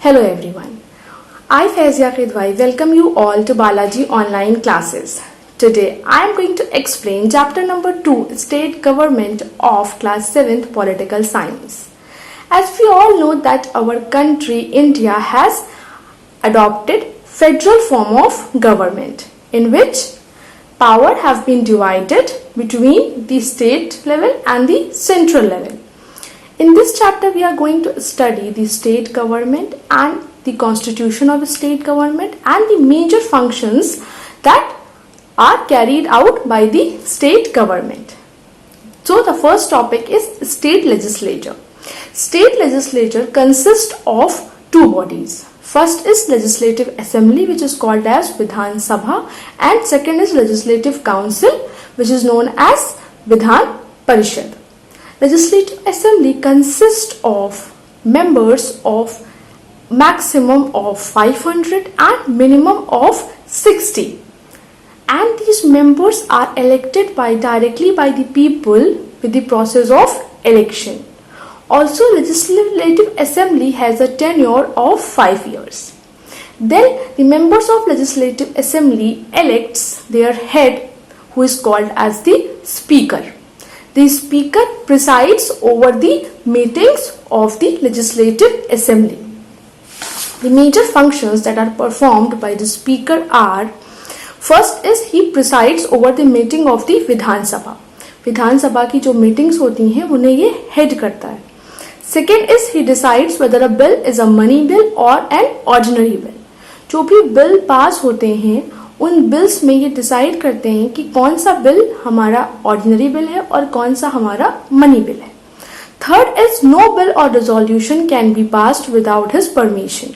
Hello everyone. I Faizia Khidwai welcome you all to Balajee online classes. Today I am going to explain chapter number 2 State Government of class 7th Political Science. As we all know that our country India has adopted federal form of government in which power have been divided between the state level and the central level. In this chapter, we are going to study the state government and the constitution of the state government and the major functions that are carried out by the state government. So, the first topic is state legislature. State legislature consists of two bodies. First is legislative assembly, which is called as Vidhan Sabha, and second is legislative council, which is known as Vidhan Parishad. Legislative assembly consists of members of maximum of 500 and minimum of 60, and these members are elected directly by the people with the process of election. Also, legislative assembly has a tenure of 5 years. Then the members of legislative assembly elects their head, who is called as the speaker. The speaker presides over the meetings of the legislative assembly. The major functions that are performed by the speaker are: first is he presides over the meeting of the Vidhan Sabha. Vidhan Sabha की जो meetings होती हैं उन्हें ये head करता है. Second is he decides whether a bill is a money bill or an ordinary bill. जो भी बिल पास होते हैं उन बिल्स में ये डिसाइड करते हैं कि कौन सा बिल हमारा ऑर्डिनरी बिल है और कौन सा हमारा मनी बिल है. थर्ड इज नो बिल और resolution can be passed without his permission.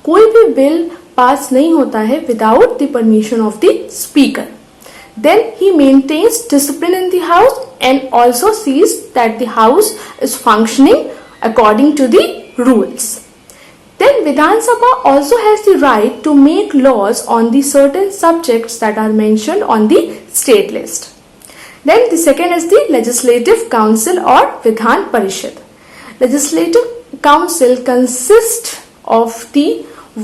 कोई भी बिल पास नहीं होता है without the permission of the speaker. Then he maintains discipline in the house and also sees that the house is functioning according to the rules. Then Vidhan Sabha also has the right to make laws on the certain subjects that are mentioned on the state list. Then the second is the Legislative Council or Vidhan Parishad. Legislative Council consists of the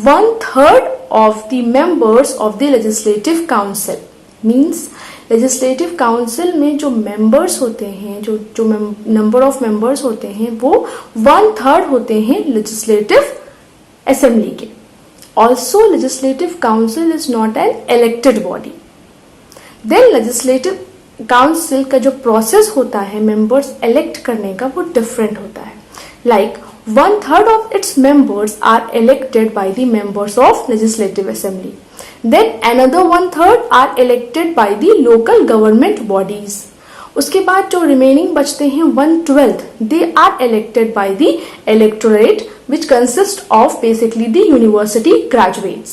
1/3 of the members of the Legislative Council. Means Legislative Council में जो members होते हैं, जो number of members होते हैं वो 1/3 होते हैं Legislative Assembly के. Also, Legislative Council is not an elected body. Then Legislative Council का जो process होता है members elect करने का वो different होता है. Like 1/3 of its members are elected by the members of Legislative Assembly. Then another 1/3 are elected by the local government bodies. उसके बाद जो रिमेनिंग बचते हैं 1/12 they are elected by the electorate which consists of basically the university graduates.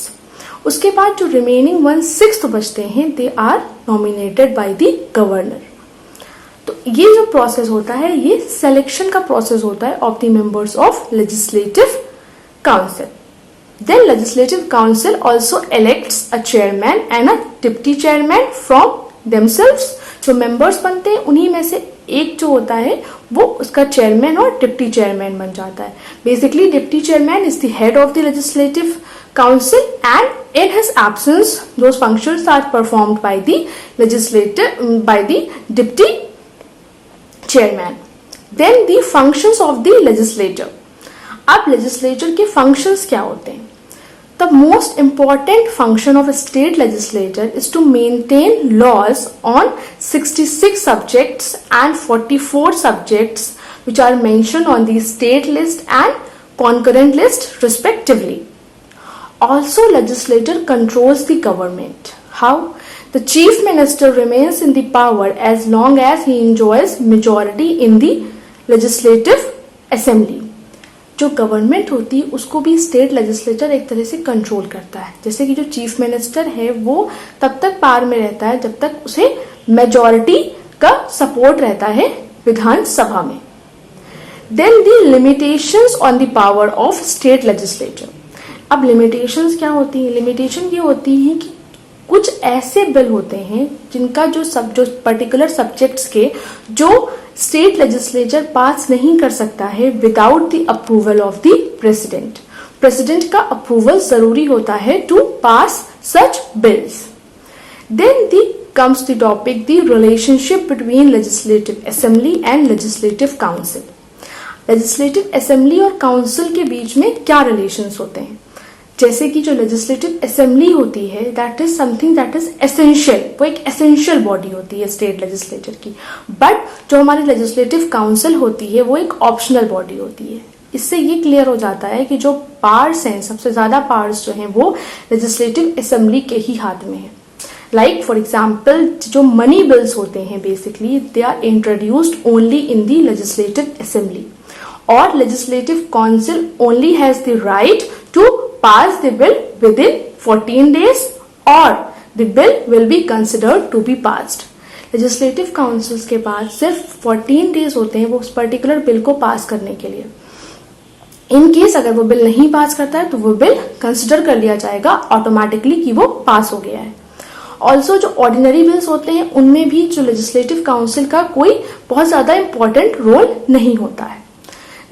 उसके बाद जो remaining 1/6 बचते हैं they are nominated by the governor. तो ये जो प्रोसेस होता है ये सिलेक्शन का प्रोसेस होता है of the members of legislative council. Then Legislative Council also elects a chairman and a deputy chairman from themselves. जो members बनते हैं उन्हीं में से एक जो होता है वो उसका chairman और deputy chairman बन जाता है. Basically deputy chairman is the head of the Legislative Council and in his absence those functions are performed by the deputy chairman. Then the functions of the legislature. अब legislature के functions क्या होते हैं? The most important function of a state legislature is to maintain laws on 66 subjects and 44 subjects which are mentioned on the state list and concurrent list respectively. Also, legislature controls the government. How? The chief minister remains in the power as long as he enjoys majority in the legislative assembly. जो government होती है उसको भी state legislature एक तरह से control करता है. जैसे कि जो चीफ मिनिस्टर है वो तब तक पावर में रहता है जब तक उसे मेजॉरिटी का सपोर्ट रहता है विधान सभा में. Then the limitations on the power of state legislature. अब लिमिटेशंस क्या होती है? लिमिटेशन ये होती है कि कुछ ऐसे बिल होते हैं जिनका जो पर्टिकुलर सब्जेक्ट्स के जो स्टेट लेजिस्लेचर पास नहीं कर सकता है without the approval of the president. President का अप्रूवल जरूरी होता है to pass such bills. Then comes the topic the relationship between legislative assembly and legislative council. Legislative assembly और council के बीच में क्या relations होते हैं? जैसे कि जो legislative assembly होती है that is something that is essential, वो एक essential body होती है state legislature की. But जो हमारी legislative council होती है वो एक optional body होती है. इससे ये क्लियर हो जाता है कि जो पावर्स हैं, सबसे ज्यादा पावर्स जो हैं वो लेजिस्लेटिव असेंबली के ही हाथ में है. लाइक फॉर एग्जाम्पल जो मनी बिल्स होते हैं basically they are introduced only in the legislative assembly और legislative council only has the right to pass the bill within 14 days और the bill will be considered to be passed. Legislative councils के पास सिर्फ 14 days होते हैं वो उस particular bill को पास करने के लिए. इन केस अगर वो बिल नहीं पास करता है तो वो बिल कंसिडर कर लिया जाएगा ऑटोमेटिकली कि वो पास हो गया है. ऑल्सो जो ऑर्डिनरी बिल्स होते हैं उनमें भी जो लेजिस्लेटिव काउंसिल का कोई बहुत ज्यादा इंपॉर्टेंट रोल नहीं होता है.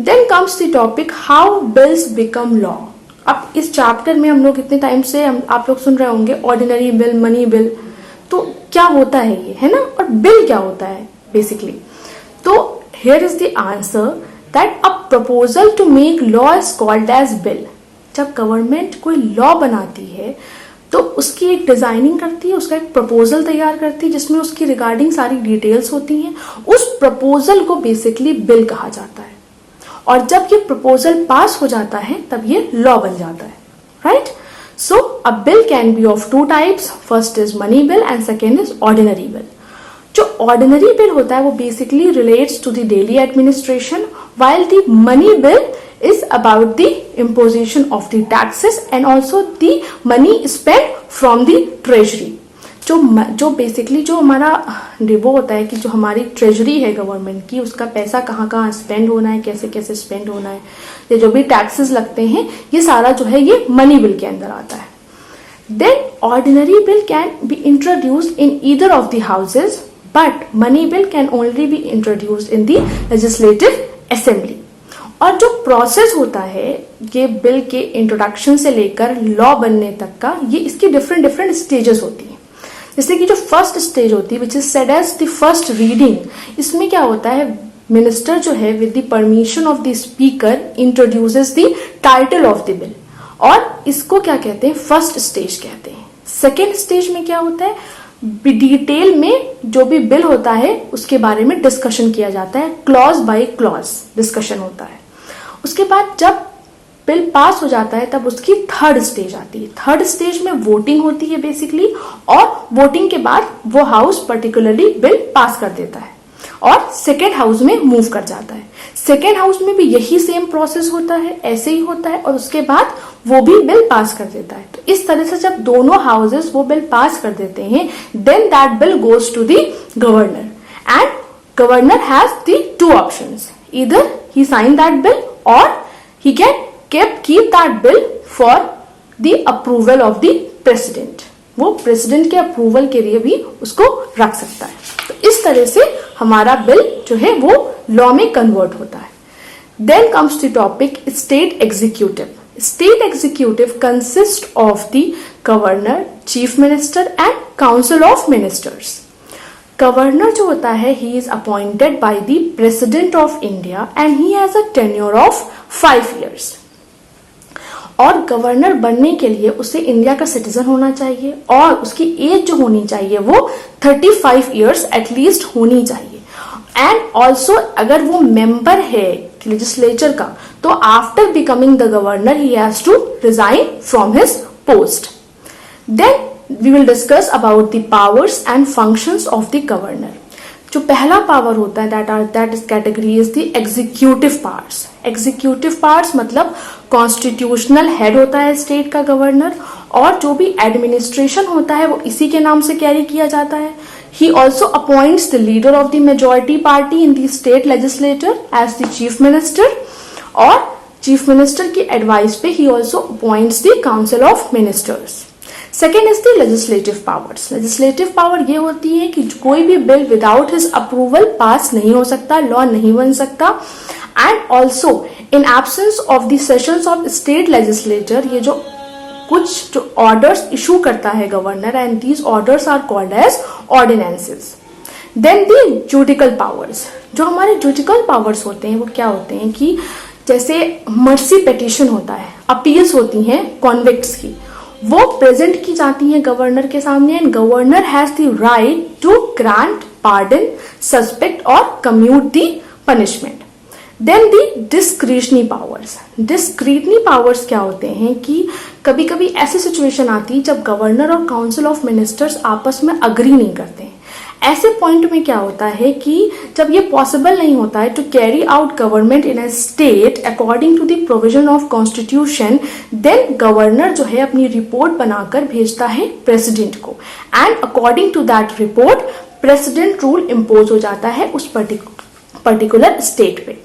Then comes the topic how bills become law. अब इस चैप्टर में हम लोग इतने टाइम से आप लोग सुन रहे होंगे ऑर्डिनरी बिल, मनी बिल, तो क्या होता है ये, है ना, और बिल क्या होता है बेसिकली. तो here is the answer that a proposal to make law is called as bill. जब गवर्नमेंट कोई लॉ बनाती है तो उसकी एक डिजाइनिंग करती है, उसका एक प्रपोजल तैयार करती है जिसमें उसकी रिगार्डिंग सारी डिटेल्स होती हैं. उस प्रपोजल को बेसिकली बिल कहा जाता है और जब ये प्रपोजल पास हो जाता है तब ये लॉ बन जाता है. Right. So a bill can be of two types. First is money bill and second is ordinary bill. जो ऑर्डिनरी बिल होता है वो basically relates to the daily administration while the money bill is about the imposition of the taxes and also the money spent from the treasury. जो basically जो हमारा वो होता है कि जो हमारी ट्रेजरी है गवर्नमेंट की उसका पैसा कहाँ कहाँ स्पेंड होना है, कैसे कैसे स्पेंड होना है, ये जो भी टैक्सेस लगते हैं ये सारा जो है ये मनी बिल के अंदर आता है. Then ordinary bill can be introduced in either of the houses but money bill can only be introduced in the legislative assembly. और जो प्रोसेस होता है ये बिल के इंट्रोडक्शन से लेकर लॉ बनने तक का, ये इसकी डिफरेंट स्टेजेस होती हैं. जैसे कि जो फर्स्ट स्टेज होती है which is said as the first reading, इसमें क्या होता है मिनिस्टर जो है with the permission of the speaker introduces the title of the bill और इसको क्या कहते हैं, फर्स्ट स्टेज कहते हैं. सेकेंड स्टेज में क्या होता है, डिटेल में जो भी बिल होता है उसके बारे में डिस्कशन किया जाता है, क्लॉज बाय क्लॉज डिस्कशन होता है. उसके बाद जब बिल पास हो जाता है तब उसकी थर्ड स्टेज आती है. थर्ड स्टेज में वोटिंग होती है बेसिकली और वोटिंग के बाद वो हाउस पर्टिकुलरली बिल पास कर देता है और सेकेंड हाउस में मूव कर जाता है. सेकेंड हाउस में भी यही सेम प्रोसेस होता है, ऐसे ही होता है और उसके बाद वो भी बिल पास कर देता है. तो इस तरह से जब दोनों हाउसेस वो बिल पास कर देते हैं then that bill goes to the governor and governor has the two options, either he sign that bill और he can keep that bill for the approval of the president. वो president के approval के लिए भी उसको रख सकता है. तो इस तरह से हमारा बिल जो है वो लॉ में कन्वर्ट होता है. Then comes the topic state executive. State executive consist of the governor, chief minister and council of ministers. Governor जो होता है he is appointed by the president of India and he has a tenure of 5 years. और governor बनने के लिए उसे India का citizen होना चाहिए और उसकी एज जो होनी चाहिए वो 35 years एटलीस्ट होनी चाहिए. एंड ऑल्सो अगर वो मेंबर है लेजिस्लेचर का तो after becoming the governor he has to resign from his post. Then we will discuss about the powers and functions of the governor. जो पहला पावर होता है that is category is the executive powers. Executive powers मतलब constitutional head होता है state का governor और जो भी एडमिनिस्ट्रेशन होता है वो इसी के नाम से कैरी किया जाता है. He also appoints the leader of the majority party in the state legislator as the chief minister और चीफ मिनिस्टर की एडवाइस पे he also appoints the council of ministers. Second is the legislative powers. Legislative power ये होती है कि कोई भी bill without his approval pass नहीं हो सकता, लॉ नहीं बन सकता and also in absence of the sessions of state legislature, ये जो कुछ जो ऑर्डर्स इशू करता है governor, and these orders are called as ordinances. Then the judicial powers. जो हमारे जुडिकल पावर्स होते हैं वो क्या होते हैं कि जैसे मर्सी पिटीशन होता है, अपील्स होती हैं कॉन्विक्ट्स की, वो प्रेजेंट की जाती हैं गवर्नर के सामने, and governor has the right to grant pardon, suspect और commute the punishment. Then the discretionary powers. Discretionary powers क्या होते हैं कि कभी कभी ऐसी सिचुएशन आती है जब गवर्नर और काउंसिल ऑफ मिनिस्टर्स आपस में अग्री नहीं करते हैं. ऐसे पॉइंट में क्या होता है कि जब ये पॉसिबल नहीं होता है to carry out government in a state according to the provision of constitution, then governor जो है अपनी रिपोर्ट बनाकर भेजता है प्रेसिडेंट को, and according to that report president rule impose हो जाता है उस पर्टिकुलर स्टेट पे.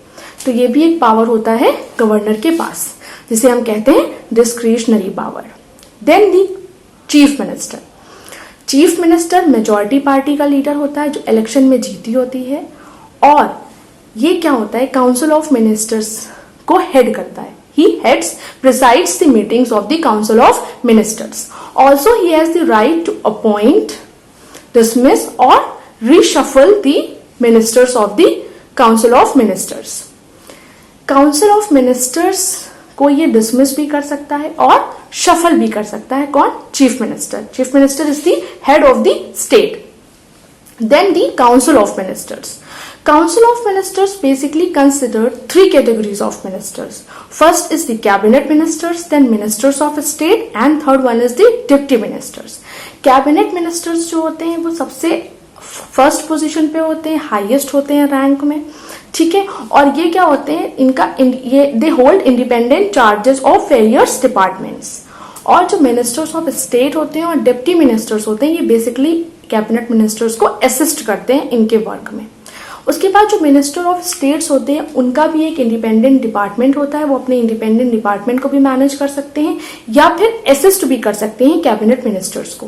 तो ये भी एक पावर होता है गवर्नर के पास, जिसे हम कहते हैं discretionary power. Then the chief minister. Chief minister majority party का लीडर होता है जो इलेक्शन में जीती होती है, और ये क्या होता है, काउंसिल ऑफ मिनिस्टर्स को हेड करता है. He heads presides the meetings of the council of ministers. Also he has the right to appoint, dismiss और reshuffle the ministers of the council of ministers. Council of ministers को ये dismiss भी कर सकता है और शफल भी कर सकता है. कौन? Chief minister. Chief minister is the head of the state. Then the council of ministers. Council of Ministers basically consider three categories of ministers. First is the cabinet ministers, then ministers of state, and third one is the deputy ministers. Cabinet ministers जो होते हैं वो सबसे first position पे होते हैं, highest होते हैं रैंक में, ठीक है. और ये क्या होते हैं, इनका ये they hold independent charges of various departments. और जो मिनिस्टर्स ऑफ स्टेट होते हैं और डिप्टी मिनिस्टर्स होते हैं, ये बेसिकली कैबिनेट मिनिस्टर्स को असिस्ट करते हैं इनके वर्क में. उसके बाद जो मिनिस्टर ऑफ स्टेट्स होते हैं उनका भी एक इंडिपेंडेंट डिपार्टमेंट होता है, वो अपने इंडिपेंडेंट डिपार्टमेंट को भी मैनेज कर सकते हैं या फिर असिस्ट भी कर सकते हैं कैबिनेट मिनिस्टर्स को.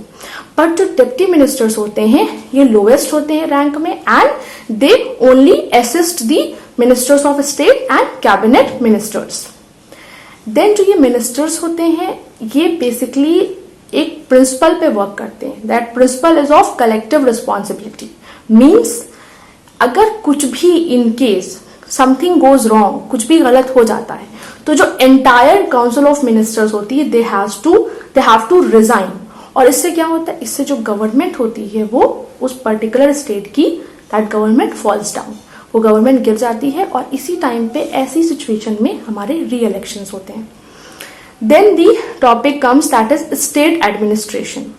बट जो डिप्टी मिनिस्टर्स होते हैं ये लोएस्ट होते हैं रैंक में, and they only assist the ministers of state and cabinet ministers. Then जो ये मिनिस्टर्स होते हैं ये बेसिकली एक प्रिंसिपल पे वर्क करते हैं. That principle is of collective responsibility. Means अगर कुछ भी in case something goes wrong, कुछ भी गलत हो जाता है, तो जो एंटायर काउंसिल ऑफ मिनिस्टर्स होती है दे हैव टू रिजाइन. और इससे क्या होता है, इससे जो गवर्नमेंट होती है वो उस पर्टिकुलर स्टेट की दैट गवर्नमेंट फॉल्स डाउन, वो गवर्नमेंट गिर जाती है. और इसी टाइम पे ऐसी सिचुएशन में हमारे री इलेक्शंस होते हैं. Then the topic comes that is state administration.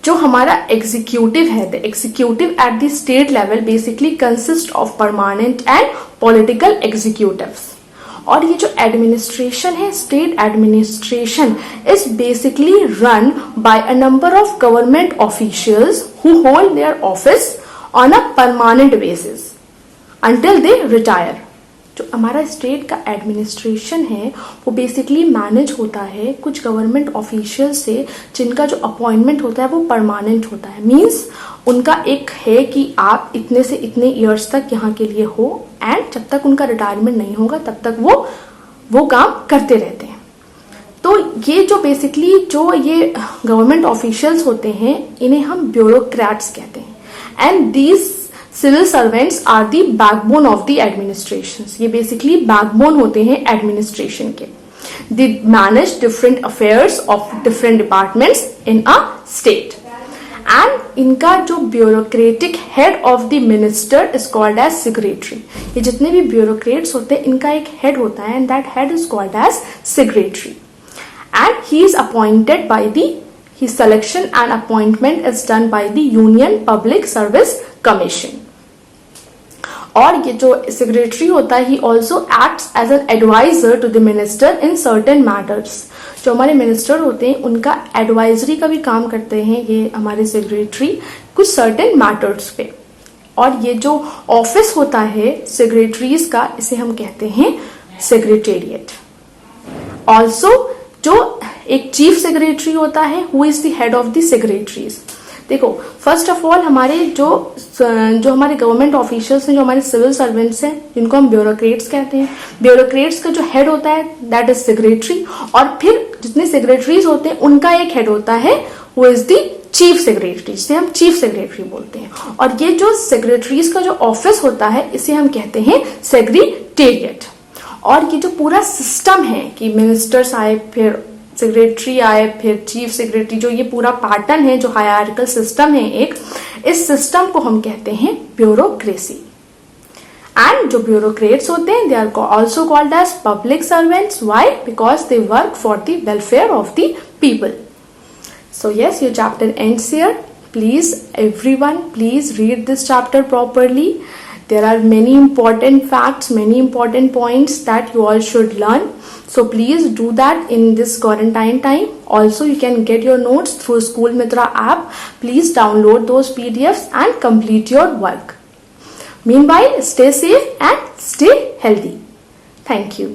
जो हमारा एग्जीक्यूटिव है, the executive at the state level basically consist of permanent and political executives. और ये जो एडमिनिस्ट्रेशन है, state administration is basically run by a number of government officials who hold their office on a permanent basis until they retire. जो हमारा state का administration है वो basically manage होता है कुछ गवर्नमेंट ऑफिशियल से, जिनका जो अपॉइंटमेंट होता है वो परमानेंट होता है. मींस उनका एक है कि आप इतने से इतने ईयर्स तक यहाँ के लिए हो, एंड जब तक उनका रिटायरमेंट नहीं होगा तब तक वो काम करते रहते हैं. तो ये जो बेसिकली जो ये गवर्नमेंट ऑफिशियल्स होते हैं इन्हें हम ब्यूरोक्रेट्स कहते हैं. And these civil servants are the backbone of the administration. ये बेसिकली बैकबोन होते हैं एडमिनिस्ट्रेशन के. They manage different affairs of different departments in a state. And इनका जो bureaucratic head of the minister is called as secretary. ये जितने भी bureaucrats होते हैं इनका एक हेड होता है, and that head is called as secretary. And he is appointed by the his selection and appointment is done by the Union Public Service Commission. और ये जो सेक्रेटरी होता है he also acts as an adviser to the minister in certain matters. जो हमारे minister होते हैं उनका एडवाइजरी का भी काम करते हैं ये हमारे सेक्रेटरी कुछ सर्टेन मैटर्स पे. और ये जो ऑफिस होता है सेक्रेटरीज का इसे हम कहते हैं सेक्रेटेरिएट. ऑल्सो जो एक चीफ सेक्रेटरी होता है who is the head of the secretaries. The देखो, फर्स्ट ऑफ ऑल हमारे जो हमारे गवर्नमेंट ऑफिशियल्स हैं, जो हमारे सिविल सर्वेंट्स हैं, जिनको हम ब्यूरोक्रेट्स कहते हैं, ब्यूरोक्रेट्स का जो हेड होता है दैट इज सेक्रेटरी, और फिर जितने सेक्रेटरीज होते हैं उनका एक हेड होता है वो इज द चीफ सेक्रेटरी, जिसे हम चीफ सेक्रेटरी बोलते हैं। और ये जो सेक्रेटरीज का जो ऑफिस होता है इसे हम कहते हैं सेक्रेटेरिएट। और ये जो पूरा सिस्टम है कि मिनिस्टर्स आए, फिर सेक्रेटरी आए, फिर चीफ सेक्रेटरी, जो ये पूरा पैटर्न है, जो हायरार्किकल सिस्टम है एक, इस सिस्टम को हम कहते हैं ब्यूरोक्रेसी। एंड जो ब्यूरोक्रेट्स होते हैं they are also called as public servants. Why? Because they work for the welfare of the people. So yes, your chapter ends here. Please, everyone, please read this chapter properly. There are many important facts, many important points that you all should learn. So please do that in this quarantine time. Also, you can get your notes through School Mitra app. Please download those PDFs and complete your work. Meanwhile, stay safe and stay healthy. Thank you.